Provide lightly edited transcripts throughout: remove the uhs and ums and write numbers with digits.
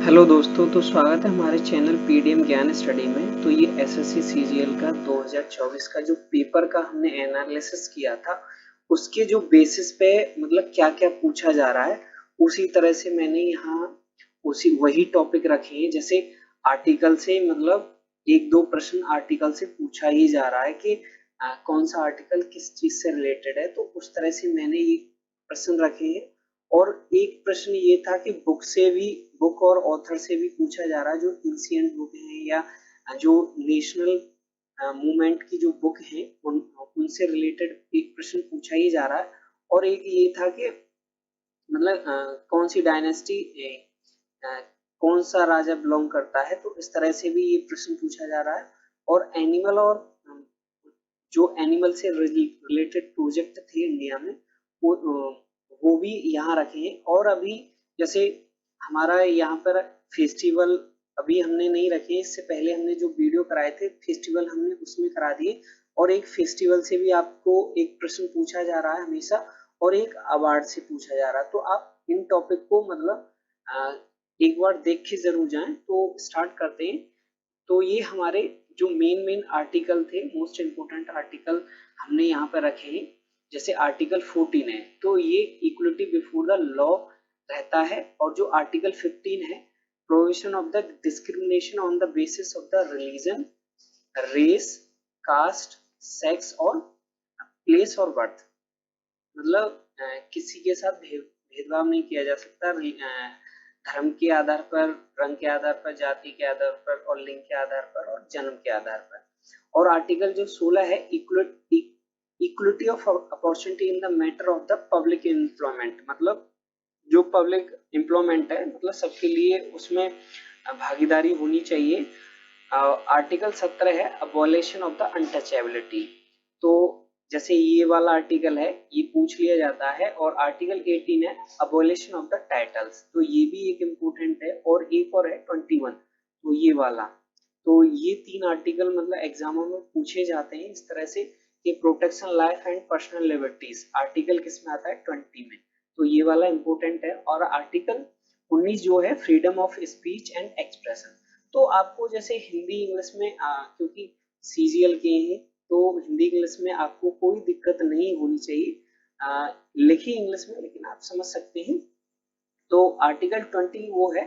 Hello दोस्तों, तो स्वागत है हमारे चैनल पीडीएम ज्ञान स्टडी में। तो ये एसएससी सीजीएल का 2024 का जो पेपर का हमने एनालिसिस किया था, उसके जो बेसिस पे मतलब क्या क्या पूछा जा रहा है, उसी तरह से मैंने यहाँ उसी वही टॉपिक रखे हैं। जैसे आर्टिकल से मतलब एक दो प्रश्न आर्टिकल से पूछा ही जा रहा है कि कौन सा आर्टिकल किस चीज से रिलेटेड है, तो उस तरह से मैंने ये प्रश्न रखे हैं। और एक प्रश्न ये था कि बुक और ऑथर से भी पूछा जा रहा है, जो एंशिएंट बुक है या जो नेशनल मूवमेंट की जो बुक है उनसे रिलेटेड एक प्रश्न पूछा ही जा रहा है। और एक ये था कि मतलब कौन सी डायनेस्टी कौन सा राजा बिलोंग करता है, तो इस तरह से भी ये प्रश्न पूछा जा रहा है। और एनिमल और जो एनिमल से रिलेटेड प्रोजेक्ट थे इंडिया में, वो वो भी यहाँ रखे हैं। और अभी जैसे हमारा यहाँ पर फेस्टिवल अभी हमने नहीं रखे, इससे पहले हमने जो वीडियो कराए थे फेस्टिवल हमने उसमें करा दिए। और एक फेस्टिवल से भी आपको एक प्रश्न पूछा जा रहा है हमेशा, और एक अवार्ड से पूछा जा रहा है। तो आप इन टॉपिक को मतलब एक बार देख के जरूर जाएं। तो स्टार्ट करते हैं। तो ये हमारे जो मेन मेन आर्टिकल थे, मोस्ट इम्पोर्टेंट आर्टिकल हमने यहाँ पर रखे हैं। जैसे आर्टिकल 14 है, तो ये इक्वलिटी बिफोर द लॉ रहता है। और जो आर्टिकल 15 है, provision of the discrimination on the basis of the religion, race, caste, sex और प्लेस और बर्थ। मतलब किसी के साथ भेदभाव नहीं किया जा सकता धर्म के आधार पर, रंग के आधार पर, जाति के आधार पर और लिंग के आधार पर और जन्म के आधार पर। और आर्टिकल जो 16 है, equality of opportunity in the matter of the public employment. मतलब जो पब्लिक एम्प्लॉयमेंट है, मतलब सबके लिए उसमें भागीदारी होनी चाहिए। आर्टिकल 17 है, अबॉलिशन ऑफ द अनटचेबिलिटी। तो जैसे ये वाला आर्टिकल है, ये पूछ लिया जाता है। और आर्टिकल 18 है, अबॉलिशन ऑफ द टाइटल्स। तो ये भी एक इम्पोर्टेंट है। और एक और है 21, तो ये वाला। तो ये तीन आर्टिकल मतलब एग्जामों में पूछे जाते हैं इस तरह से कि protection life and personal liberties article किस में आता है, 20 में। तो ये वाला इम्पोर्टेंट है। और आर्टिकल 19 जो है, freedom of speech and expression. तो आपको जैसे हिंदी इंग्लिश में क्योंकि सीजीएल के हैं, तो हिंदी इंग्लिश में आपको कोई दिक्कत नहीं होनी चाहिए लिखी इंग्लिश में, लेकिन आप समझ सकते हैं। तो आर्टिकल 20 वो है,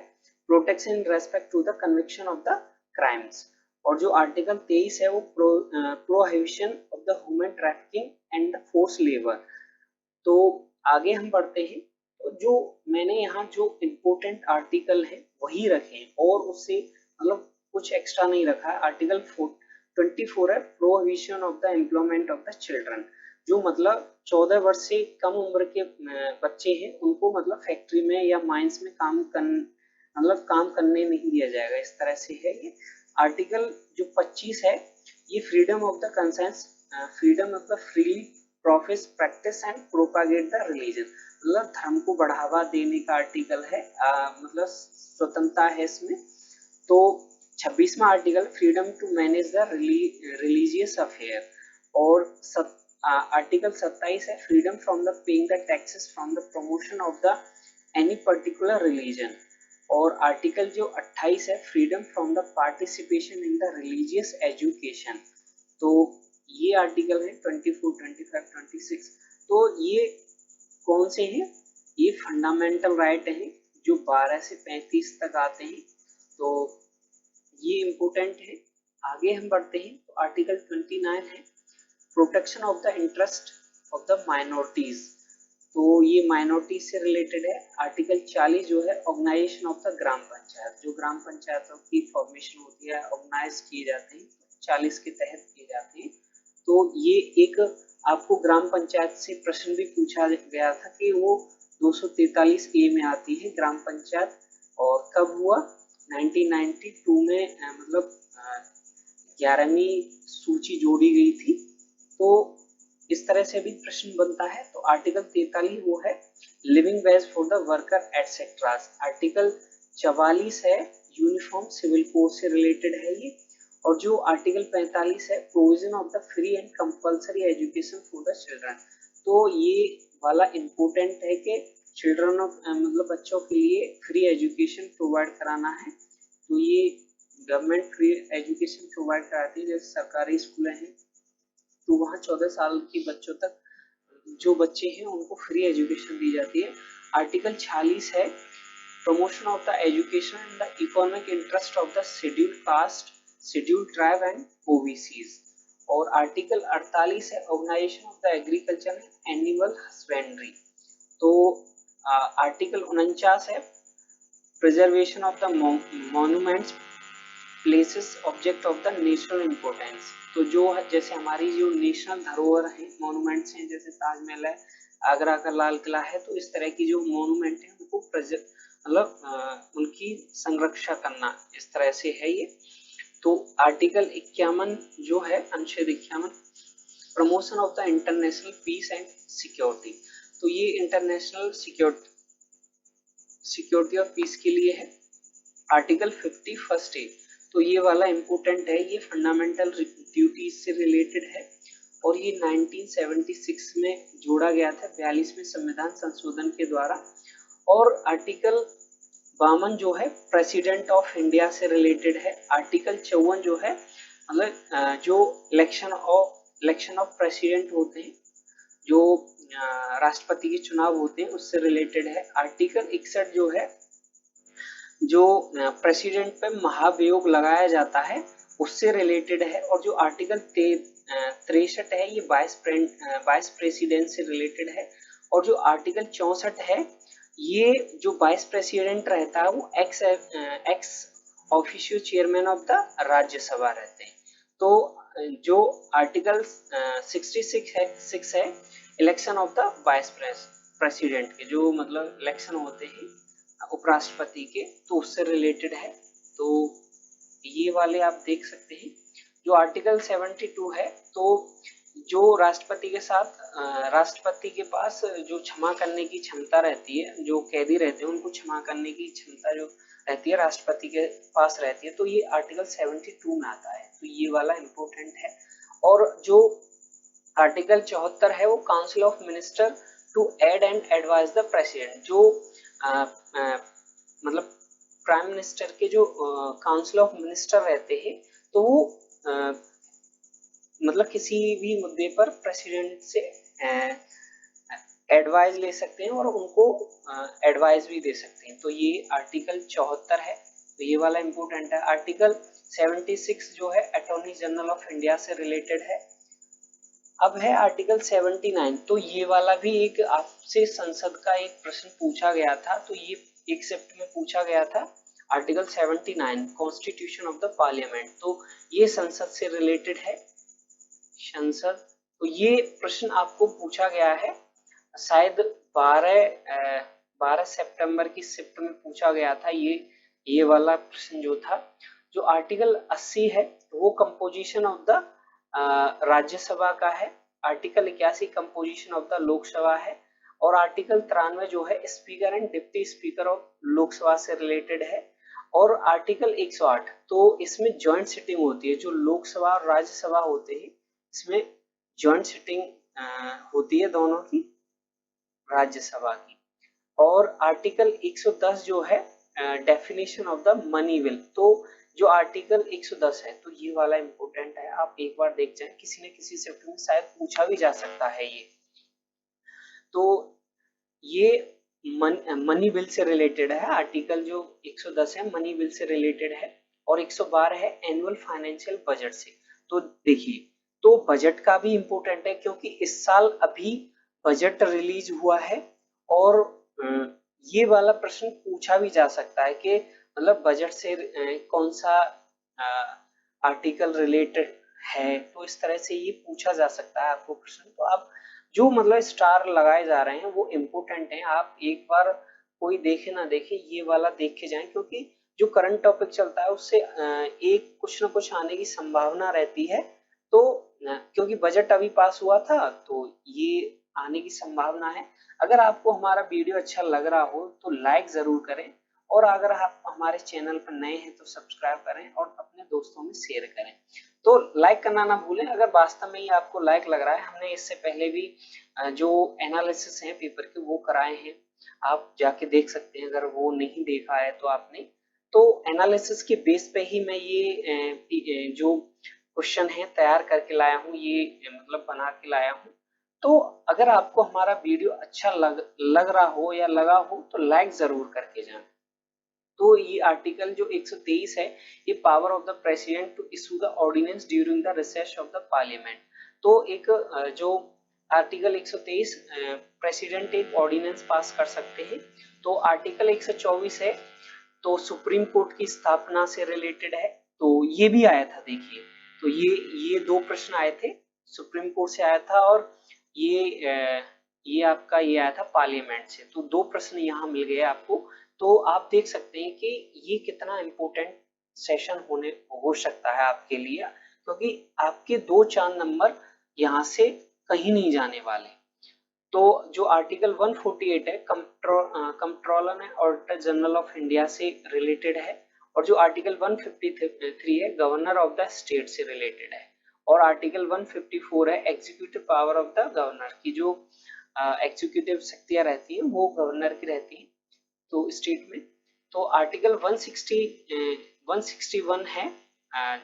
protection in respect to the conviction of the crimes. और जो आर्टिकल 23 है, वो prohibition of the human trafficking and the force labour. तो आगे हम बढ़ते हैं। तो जो मैंने यहाँ जो इम्पोर्टेंट आर्टिकल है वही रखे हैं, और उससे मतलब कुछ एक्स्ट्रा नहीं रखा है। आर्टिकल 24 है, prohibition of the employment of the children. जो मतलब 14 वर्ष से कम उम्र के बच्चे हैं, उनको मतलब फैक्ट्री में या माइंस में काम करने नहीं दिया जाएगा, इस तरह से है ये। आर्टिकल जो 25 है, ये freedom of the conscience, freedom of the freely profess, practice and propagate the religion. मतलब धर्म को बढ़ावा देने का आर्टिकल है, मतलब स्वतंत्रता है इसमें। तो 26वां article, freedom to manage the religious affair. और आर्टिकल 27 है, freedom from the paying the taxes from the promotion of the any particular religion. और आर्टिकल जो 28 है, freedom from the participation in the religious education. तो ये article है 24, 25, 26। तो ये कौन से हैं, ये फंडामेंटल राइट हैं जो 12 से 35 तक आते हैं। तो ये इम्पोर्टेंट है। आगे हम बढ़ते हैं। तो आर्टिकल 29 है, protection of the interest of the minorities. तो ये माइनॉरिटी से रिलेटेड है। आर्टिकल 40 जो है, organisation of the gram panchayat. जो ग्राम पंचायतों की फॉर्मेशन होती है, ऑर्गेनाइज किए जाते हैं, 40 के तहत किए जाते हैं। तो ये एक आपको ग्राम पंचायत से प्रश्न भी पूछा गया था कि वो 243 ए में आती है ग्राम पंचायत, और कब हुआ, 1992 में मतलब 11वीं सूची जोड़ी गई थी। तो इस तरह से भी प्रश्न बनता है। तो आर्टिकल 43 वो है, living ways for the worker etcetera. Article 44 है, यूनिफॉर्म सिविल कोड से रिलेटेड है ये। और जो आर्टिकल 45 है, provision of the free and compulsory education for the children. तो ये वाला इम्पोर्टेंट है कि चिल्ड्रन ऑफ मतलब बच्चों के लिए फ्री एजुकेशन प्रोवाइड कराना है। तो ये गवर्नमेंट फ्री एजुकेशन प्रोवाइड कराती है। जैसे सरकारी स्कूल हैं तो वहाँ 14 साल के बच्चों तक जो बच्चे हैं उनको फ्री एजुकेशन दी जाती है। आर्टिकल 46 है promotion of the education and the economic interest of the scheduled caste, scheduled tribe and OBCs. और आर्टिकल 48 है organisation of the agriculture and animal husbandry. तो आर्टिकल 49 है preservation of the monuments places object of the national importance. तो जो जैसे हमारी जो national धरोहर है, मॉन्यूमेंट्स हैं, जैसे ताजमहल है, आगरा का लाल किला है, तो इस तरह की जो मॉन्यूमेंट है उनको मतलब उनकी संरक्षा करना, इस तरह से है ये। तो आर्टिकल 51 जो है, अनुच्छेद 51 promotion of the international peace and security. तो ये इंटरनेशनल सिक्योरिटी और पीस के लिए है। आर्टिकल 50 फर्स्ट ए, तो ये वाला इम्पोर्टेंट है, ये फंडामेंटल ड्यूटीज से रिलेटेड है और ये 1976 में जोड़ा गया था 42वें संविधान संशोधन के द्वारा। और आर्टिकल 52 जो है प्रेसिडेंट ऑफ इंडिया से रिलेटेड है। आर्टिकल 54 जो है मतलब जो इलेक्शन ऑफ प्रेसिडेंट होते हैं, जो राष्ट्रपति के चुनाव होते हैं, उससे रिलेटेड है। आर्टिकल 61 जो है जो प्रेसिडेंट पे महाभियोग लगाया जाता है उससे रिलेटेड है। और जो आर्टिकल 63 है ये वाइस प्रेसिडेंट से रिलेटेड है। और जो आर्टिकल 64 है ये जो वाइस प्रेसिडेंट रहता है वो ex officio chairman of the Rajya Sabha रहते हैं। तो जो आर्टिकल 66 है election of the vice president के, जो मतलब इलेक्शन होते हैं उपराष्ट्रपति के, तो उससे रिलेटेड है। तो ये वाले आप देख सकते हैं। जो आर्टिकल 72 है, तो जो राष्ट्रपति के साथ राष्ट्रपति के पास जो क्षमा करने की क्षमता रहती है, जो कैदी रहते हैं उनको क्षमा करने की क्षमता जो रहती है राष्ट्रपति के पास रहती है, तो ये आर्टिकल 72 में आता है। तो ये वाला इम्पोर्टेंट है। और जो आर्टिकल 74 है वो council of minister to aid and advise the president. जो मतलब प्राइम मिनिस्टर के जो काउंसिल ऑफ मिनिस्टर रहते हैं, तो वो मतलब किसी भी मुद्दे पर प्रेसिडेंट से एडवाइस ले सकते हैं और उनको एडवाइस भी दे सकते हैं। तो ये आर्टिकल 74 है, तो ये वाला इम्पोर्टेंट है। आर्टिकल 76 जो है अटॉर्नी जनरल ऑफ इंडिया से रिलेटेड है। अब है आर्टिकल 79, तो ये वाला भी एक आपसे संसद का एक प्रश्न पूछा गया था, तो ये एक शिफ्ट में पूछा गया था। Article 79 constitution of the parliament, तो ये संसद से रिलेटेड है। संसद, तो ये प्रश्न आपको पूछा गया है शायद 12 सितंबर की शिफ्ट में पूछा गया था ये वाला प्रश्न जो था। जो आर्टिकल 80 है वो कंपोजिशन ऑफ द राज्यसभा का है। Article 81 composition of the Lok Sabha है। और आर्टिकल 93 जो है speaker and deputy speaker of Lok Sabha से रिलेटेड है। और आर्टिकल 108, तो इसमें ज्वाइंट सिटिंग होती है, जो लोकसभा और राज्यसभा होते हैं इसमें ज्वाइंट सिटिंग होती है दोनों की, राज्यसभा की। और आर्टिकल 110 जो है definition of the money bill, तो जो आर्टिकल 110 है तो ये वाला इम्पोर्टेंट है, आप एक बार देख जाएं, किसी न किसी सेक्टर में शायद पूछा भी जा सकता है ये। तो ये मनी बिल से रिलेटेड है। आर्टिकल जो 110 है मनी बिल से रिलेटेड है। और 112 है एनुअल फाइनेंशियल बजट से। तो देखिए, तो बजट का भी इम्पोर्टेंट है क्योंकि इस साल अभी बजट रिलीज हुआ है और ये वाला प्रश्न पूछा भी जा सकता है कि मतलब बजट से कौन सा आर्टिकल रिलेटेड है, तो इस तरह से ये पूछा जा सकता है आपको प्रश्न। तो आप जो मतलब स्टार लगाए जा रहे हैं वो इम्पोर्टेंट हैं, आप एक बार कोई देखे ना देखे ये वाला देख के जाएं, क्योंकि जो करंट टॉपिक चलता है उससे एक कुछ ना कुछ आने की संभावना रहती है। तो क्योंकि बजट अभी पास हुआ था तो ये आने की संभावना है। अगर आपको हमारा वीडियो अच्छा लग रहा हो तो लाइक जरूर करें, और अगर आप हमारे चैनल पर नए हैं तो सब्सक्राइब करें और अपने दोस्तों में शेयर करें। तो लाइक करना ना भूलें अगर वास्तव में ही आपको लाइक लग रहा है। हमने इससे पहले भी जो एनालिसिस है पेपर के वो कराए हैं, आप जाके देख सकते हैं अगर वो नहीं देखा है तो आपने। तो एनालिसिस के बेस पे ही मैं ये जो क्वेश्चन है तैयार करके लाया हूँ, ये मतलब बना के लाया हूँ। तो अगर आपको हमारा वीडियो अच्छा लग रहा हो या लगा हो तो लाइक जरूर करके जाना। तो ये आर्टिकल जो 123 है, ये power of the president to issue the ordinance during the recess of the parliament. तो एक जो आर्टिकल 123 प्रेसिडेंट एक ऑर्डिनेंस पास कर सकते हैं। तो आर्टिकल 124 है, तो सुप्रीम कोर्ट की स्थापना से रिलेटेड है। तो ये भी आया था, देखिए। तो ये दो प्रश्न आए थे, सुप्रीम कोर्ट से आया था और ये आपका ये आया था पार्लियामेंट से। तो दो प्रश्न यहाँ मिल गए आपको। तो आप देख सकते हैं कि ये कितना इम्पोर्टेंट सेशन हो सकता है आपके लिए, क्योंकि आपके 2-4 नंबर यहाँ से कहीं नहीं जाने वाले। तो जो आर्टिकल 148 है, controller and auditor general of India से रिलेटेड है। और जो आर्टिकल 153 है, गवर्नर ऑफ द स्टेट से रिलेटेड है। और आर्टिकल 154 है, executive power of the governor की जो एग्जीक्यूटिव शक्तियां रहती हैं वो गवर्नर की रहती हैं तो स्टेट में। तो आर्टिकल 161 है,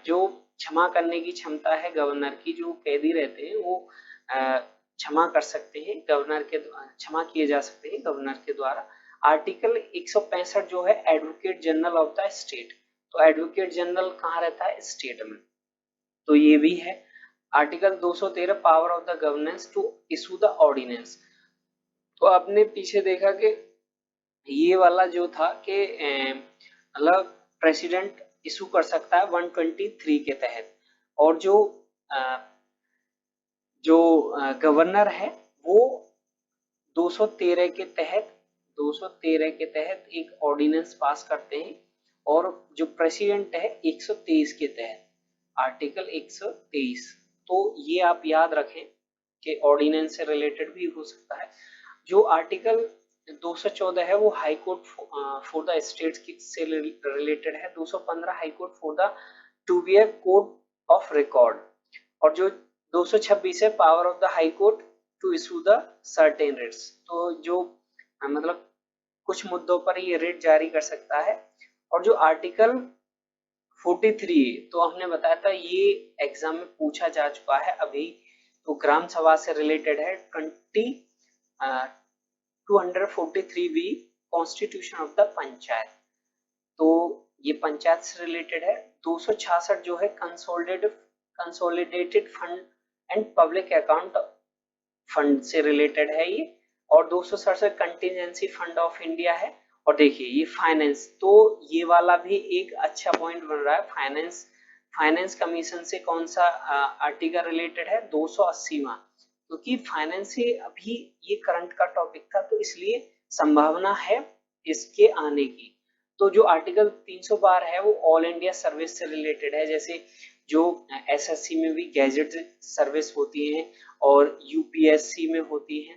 जो क्षमा करने की क्षमता है गवर्नर की, जो कैदी रहते हैं वो क्षमा कर सकते हैं गवर्नर के द्वारा, क्षमा किए जा सकते हैं गवर्नर के द्वारा। आर्टिकल 165 जो है, advocate general of the state. तो एडवोकेट जनरल कहाँ रहता है? स्टेट में। तो ये भी है। Article 213 power of the governance to issue the ordinance. तो आपने पीछे देखा कि ये वाला जो था कि मतलब प्रेसिडेंट इशू कर सकता है 123 के तहत। और जो गवर्नर है वो 213 के तहत एक ऑर्डिनेंस पास करते हैं। और जो प्रेसिडेंट है 123 के तहत, आर्टिकल 123। तो ये आप याद रखें कि ऑर्डिनेंस से रिलेटेड भी हो सकता है। जो आर्टिकल 214 है वो high court for the states से रिलेटेड है। 215 high court for the to be a court of record. और जो 226 है, power of the high court to issue the certain writs. तो जो मतलब कुछ मुद्दों पर ये रिट जारी कर सकता है। और जो आर्टिकल 43, तो हमने बताया था ये एग्जाम में पूछा जा चुका है अभी। तो ग्राम सभा से रिलेटेड है। 243 B constitution of the panchayat. तो ये पंचायत से रिलेटेड है। 266 जो है, consolidated fund and public account fund से रिलेटेड है ये। और 267 कंटिजेंसी फंड ऑफ इंडिया है। और देखिए ये फाइनेंस, तो ये वाला भी एक अच्छा पॉइंट बन रहा है। फाइनेंस कमीशन से कौन सा आर्टिकल रिलेटेड है? 280वां। क्योंकि फाइनेंस से अभी ये करंट का टॉपिक था, तो इसलिए संभावना है इसके आने की। तो जो आर्टिकल 312 है वो ऑल इंडिया सर्विस से रिलेटेड है। जैसे जो एसएससी में भी गैजेट सर्विस होती है और यूपीएससी में होती है।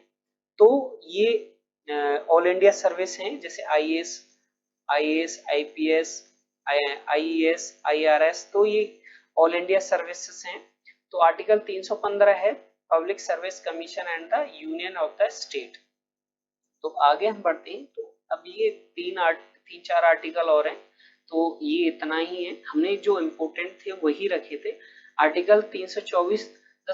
तो ये ऑल इंडिया सर्विस हैं, जैसे आईएएस, आईपीएस, आईईएस, आईआरएस। तो ये ऑल इंडिया सर्विसेज हैं। तो आर्टिकल 315 है, public service commission and the union of the state. तो आगे हम बढ़ते हैं। तो अब ये 3-4 आर्टिकल और हैं। तो ये इतना ही है, हमने जो इम्पोर्टेंट थे वही रखे थे। Article 324, the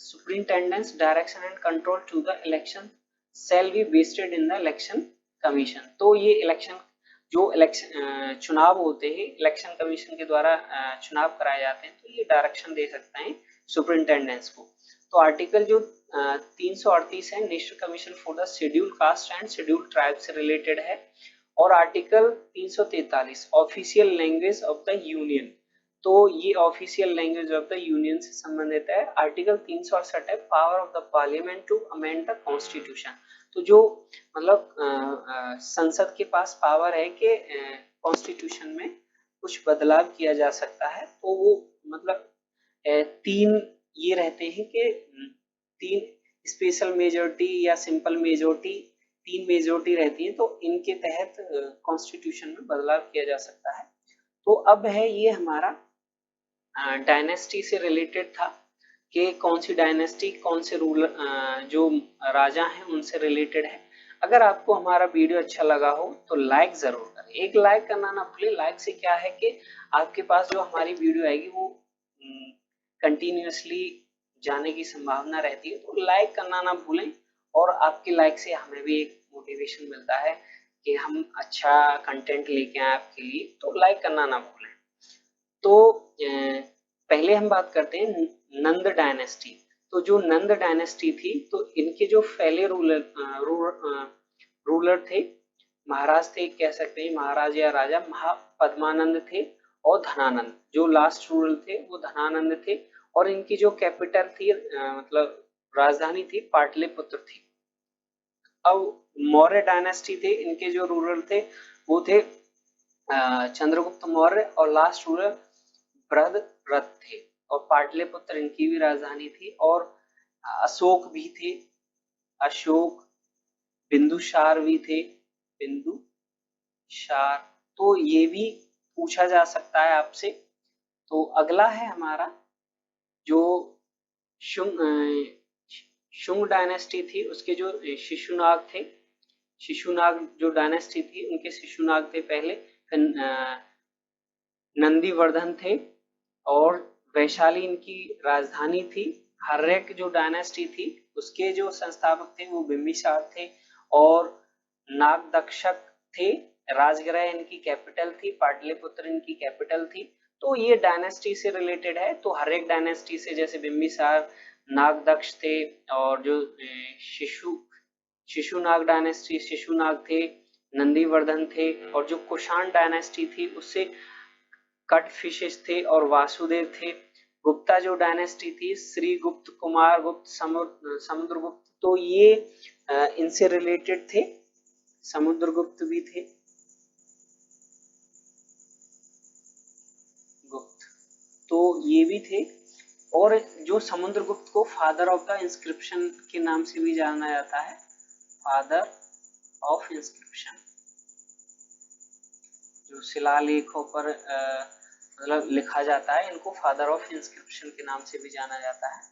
superintendence direction and control to the election shall be vested in the election commission। तो ये इलेक्शन चुनाव होते हैं, इलेक्शन कमीशन के द्वारा चुनाव कराए जाते हैं। तो ये डायरेक्शन दे सकते हैं सुपरिंटेंडेंस को। तो आर्टिकल जो 338 है, national commission for the schedule caste and schedule tribe से रिलेटेड है। और article 343, official language of the union. तो ये official language of the union से संबंधित है। आर्टिकल 368 है, power of the parliament to amend the constitution. तो जो मतलब संसद के पास पावर है कि कॉन्स्टिट्यूशन में कुछ बदलाव किया जा सकता है। तो वो मतलब 3 ये रहते हैं कि 3 स्पेशल मेजोरिटी या सिंपल मेजोरिटी, 3 मेजोरिटी रहती है। तो इनके तहत कॉन्स्टिट्यूशन में बदलाव किया जा सकता है। तो अब है ये हमारा डायनेस्टी से रिलेटेड था कि कौन सी डायनेस्टी, कौन से रूलर जो राजा हैं उनसे रिलेटेड है। अगर आपको हमारा वीडियो अच्छा लगा हो तो लाइक जरूर करें, एक लाइक करना ना भूलें। लाइक से क्या है कि आपके पास जो हमारी वीडियो आएगी वो कंटिन्यूअसली जाने की संभावना रहती है, तो लाइक करना ना भूलें। और आपके लाइक से हमें भी एक मोटिवेशन मिलता है कि हम अच्छा कंटेंट लेके आए आपके लिए, तो लाइक करना ना भूलें। तो पहले हम बात करते हैं नंद डायनेस्टी। तो जो नंद डायनेस्टी थी, तो इनके जो पहले रूलर थे, महाराज थे कह सकते हैं, महाराज या राजा महापद्मानंद थे और धनानंद। जो लास्ट रूलर थे वो धनानंद थे, और इनकी जो कैपिटल थी मतलब राजधानी थी पाटलिपुत्र थी। अब मौर्य डायनेस्टी थे, इनके जो रूलर थे वो थे चंद्रगुप्त मौर्य, और लास्ट रूलर बृहद्रथ थे, और पाटलिपुत्र इनकी भी राजधानी थी। और अशोक भी थे, अशोक, बिंदुसार भी थे, बिंदुसार। तो ये भी पूछा जा सकता है आपसे। तो अगला है हमारा जो शुंग डायनेस्टी थी, उसके जो शिशुनाग थे, शिशुनाग जो डायनेस्टी थी उनके शिशुनाग थे पहले, नंदीवर्धन थे, और वैशाली इनकी राजधानी थी। हर्यक जो डायनेस्टी थी उसके जो संस्थापक थे वो बिंबिसार थे, और नागदक्षक थे, राजगृह इनकी कैपिटल थी, पाटलिपुत्र इनकी कैपिटल थी। तो ये डायनेस्टी से रिलेटेड है। तो हर्यक डायनेस्टी से जैसे बिंबिसार, नागदक्ष थे, और जो शिशुनाग डायनेस्टी, शिशुनाग थे, नंदीवर्धन थे, और जो कुषाण डायनेस्टी थी उससे कटफिशेस थे और वासुदेव थे। गुप्ता जो डायनेस्टी थी, श्री गुप्त, कुमार गुप्त, समुद्रगुप्त, तो ये इनसे रिलेटेड थे। समुद्रगुप्त भी थे, गुप्त, तो ये भी थे। और जो समुद्रगुप्त को फादर ऑफ द इंस्क्रिप्शन के नाम से भी जाना जाता है, फादर ऑफ इंस्क्रिप्शन, जो शिलालेखों पर मतलब लिखा जाता है, इनको फादर ऑफ इंस्क्रिप्शन के नाम से भी जाना जाता है।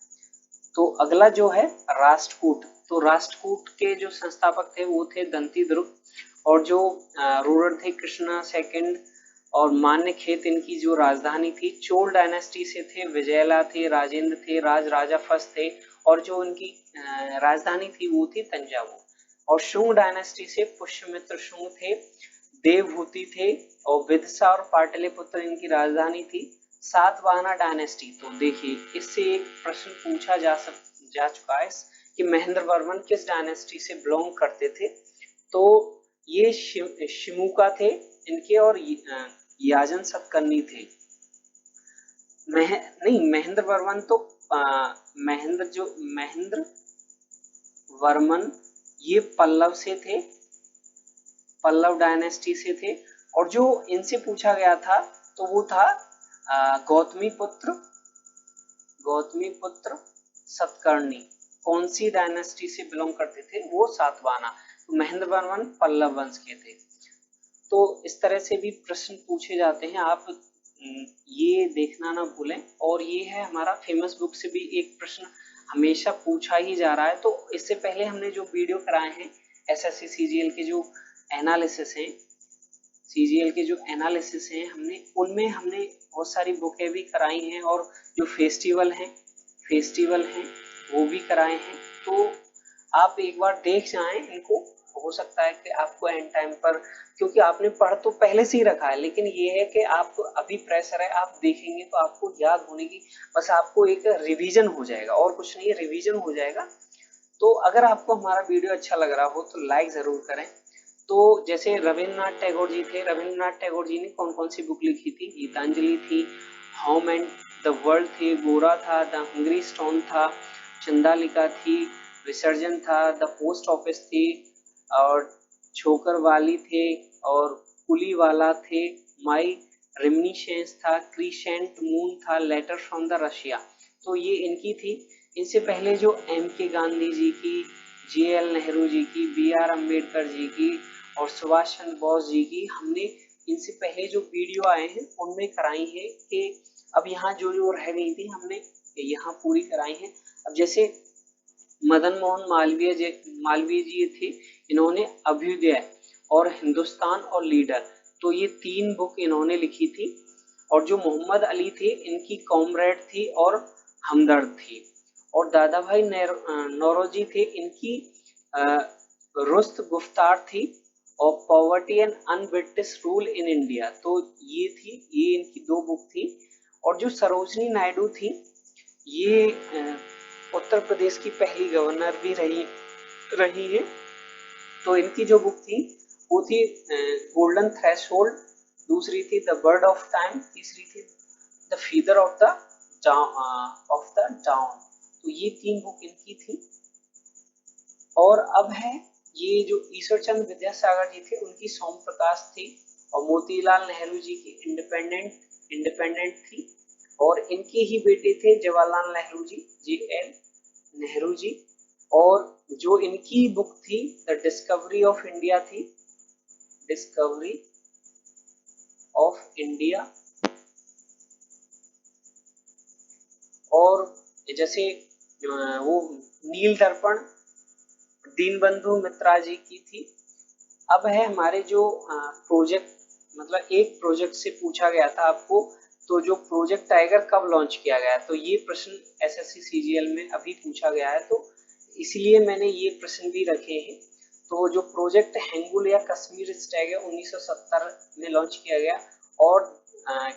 तो अगला जो है राष्ट्रकूट। तो राष्ट्रकूट के जो संस्थापक थे वो थे दंतीद्रुप, और जो रूलर थे कृष्णा सेकंड, और मान्य खेत इनकी जो राजधानी थी। चोल डायनेस्टी से थे, विजयला थे, राजेंद्र थे, राजा फस थे, और जो इनकी राजधानी थी वो थी तंजावुर। और शुंग डायनेस्टी से पुष्यमित्र शुंग थे, देवभूति थे, और विदिशा और पाटलिपुत्र इनकी राजधानी थी। सातवाहना डायनेस्टी, तो देखिए इससे एक प्रश्न पूछा जा चुका है कि महेंद्र वर्मन किस डायनेस्टी से बिलोंग करते थे। तो ये शिमुका थे इनके, और याजन सतकर्णी थे। नहीं, महेंद्र वर्मन तो महेंद्र वर्मन ये पल्लव से थे, पल्लव डायनेस्टी से थे। और जो इनसे पूछा गया था तो वो था गौतमी पुत्र सतकर्णी, कौन सी डायनेस्टी से बिलोंग करते थे, वो सातवाहना। तो महेंद्र वर्मन पल्लव वंश के थे। तो इस तरह से भी प्रश्न पूछे जाते हैं, आप ये देखना ना भूलें। और ये है हमारा फेमस बुक से भी एक प्रश्न हमेशा पूछा ही जा रहा है। तो इससे पहले हमने जो वीडियो कराए हैं एसएससी सीजीएल के जो एनालिसिस हैं, सीजीएल के जो एनालिसिस हैं उनमें हमने बहुत सारी बुकें भी कराई हैं, और जो फेस्टिवल हैं वो भी कराए हैं। तो आप एक बार देख जाएं इनको, हो सकता है कि आपको एंड टाइम पर, क्योंकि आपने पढ़ तो पहले से ही रखा है, लेकिन ये है कि आप अभी प्रेशर है, आप देखेंगे तो आपको याद होने की, बस आपको एक रिवीजन हो जाएगा, और कुछ नहीं, रिवीजन हो जाएगा। तो अगर आपको हमारा वीडियो अच्छा लग रहा हो तो लाइक जरूर करें। तो जैसे रविन्द्रनाथ टैगोर जी थे, रविन्द्रनाथ टैगोर जी ने कौन कौन सी बुक लिखी थी, गीतांजलि थी, होम एंड द वर्ल्ड थे, गोरा था, द हंग्री स्टोन था, चंदालिका थी, विसर्जन था, द पोस्ट ऑफिस थी, और छोकर वाली थे, और कुली वाला थे, माई रिमनीशेंस था, क्रीसेंट मून था, लेटर फ्रॉम द रशिया। तो ये इनकी थी। इनसे पहले जो एम के गांधी जी की, JL नेहरू जी की, BR अम्बेडकर जी की, और सुभाष चंद्र बोस जी की, हमने इनसे पहले जो वीडियो आए हैं उनमें कराई है कि अब यहाँ जो जो रह गई थी हमने यहाँ पूरी कराई है। अब जैसे मदन मोहन मालवीय जी थे, इन्होंने अभ्युदय और हिंदुस्तान और लीडर, तो ये 3 बुक इन्होंने लिखी थी। और जो मोहम्मद अली थे, इनकी कॉमरेड थी और हमदर्द थी। और दादा भाई नौरोजी थे, इनकी रुस्त गुफ्तार थी और poverty and un-British rule in India, तो ये इनकी 2 बुक थी। और जो सरोजनी नायडू थी, ये उत्तर प्रदेश की पहली गवर्नर भी रही है। तो इनकी जो बुक थी वो थी गोल्डन थ्रेशोल्ड, दूसरी थी द बर्ड ऑफ टाइम, तीसरी थी the feather of the down. तो ये 3 बुक इनकी थी। और अब है ये जो ईश्वर चंद्र विद्यासागर जी थे, उनकी सोम प्रकाश थी। और मोतीलाल नेहरू जी की इंडिपेंडेंट थी। और इनके ही बेटे थे जवाहरलाल नेहरू जी, JL नेहरू जी। और जो इनकी बुक थी द डिस्कवरी ऑफ इंडिया थी, डिस्कवरी ऑफ इंडिया। और जैसे वो नील दर्पण दीनबंधु मित्रा जी की थी। अब है हमारे जो प्रोजेक्ट, मतलब एक प्रोजेक्ट से पूछा गया था आपको, तो जो प्रोजेक्ट टाइगर कब लॉन्च किया गया, तो ये प्रश्न SSC CGL में अभी पूछा गया है, तो इसलिए मैंने ये प्रश्न भी रखे हैं। तो जो प्रोजेक्ट हेंगुल या कश्मीर स्टैग है 1970 में लॉन्च किया गया। और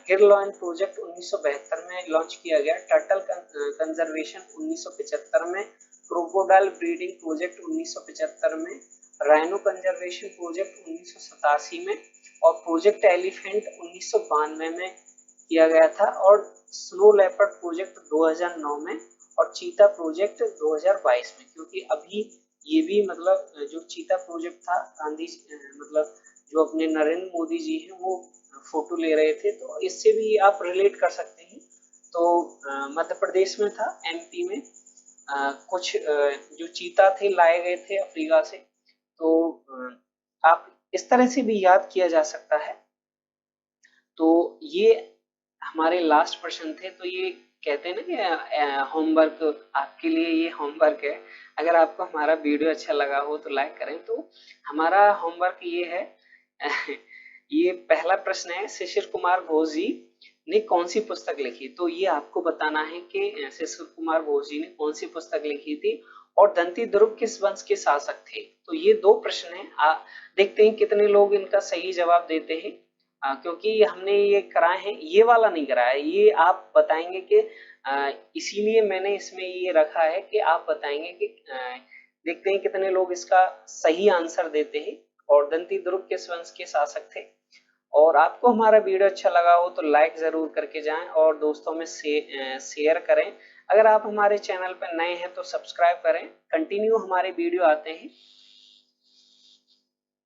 गिरलॉयन प्रोजेक्ट 1972 में लॉन्च किया गया। टर्टल कंजर्वेशन 1975 में, क्रोकोडाइल ब्रीडिंग प्रोजेक्ट 1975 में, राइनो कंजर्वेशन प्रोजेक्ट 1987 में, और प्रोजेक्ट एलिफेंट 1992 में किया गया था। और स्नो लेपर्ड प्रोजेक्ट 2009 में, और चीता प्रोजेक्ट 2022 में। क्योंकि अभी ये भी मतलब जो चीता प्रोजेक्ट था, गांधी मतलब जो अपने नरेंद्र मोदी जी हैं वो फोटो ले रहे थे, तो इससे भी आप रिलेट कर सकते हैं। तो मध्य प्रदेश में था, MP में कुछ जो चीता थे लाए गए थे अफ्रीका से। तो आप इस तरह से भी याद किया जा सकता है। तो ये हमारे लास्ट प्रश्न थे। तो ये कहते हैं ना कि होमवर्क आपके लिए, ये होमवर्क है। अगर आपको हमारा वीडियो अच्छा लगा हो तो लाइक करें। तो हमारा होमवर्क ये है ये पहला प्रश्न है, शिशिर कुमार घोष जी ने कौन सी पुस्तक लिखी, तो ये आपको बताना है कि शिशिर कुमार घोष जी ने कौन सी पुस्तक लिखी थी। और दंती दुर्ग किस वंश के शासक थे, तो ये 2 प्रश्न हैं। देखते हैं कितने लोग इनका सही जवाब देते हैं। क्योंकि हमने ये कराए हैं, ये वाला नहीं कराया, ये आप बताएंगे कि इसीलिए मैंने इसमें ये रखा है कि आप बताएंगे कि देखते हैं कितने लोग इसका सही आंसर देते हैं। और दंती दुर्ग किस वंश के शासक थे। और आपको हमारा वीडियो अच्छा लगा हो तो लाइक जरूर करके जाएं और दोस्तों में शेयर करें। अगर आप हमारे चैनल पर नए हैं तो सब्सक्राइब करें। कंटिन्यू हमारे वीडियो आते हैं।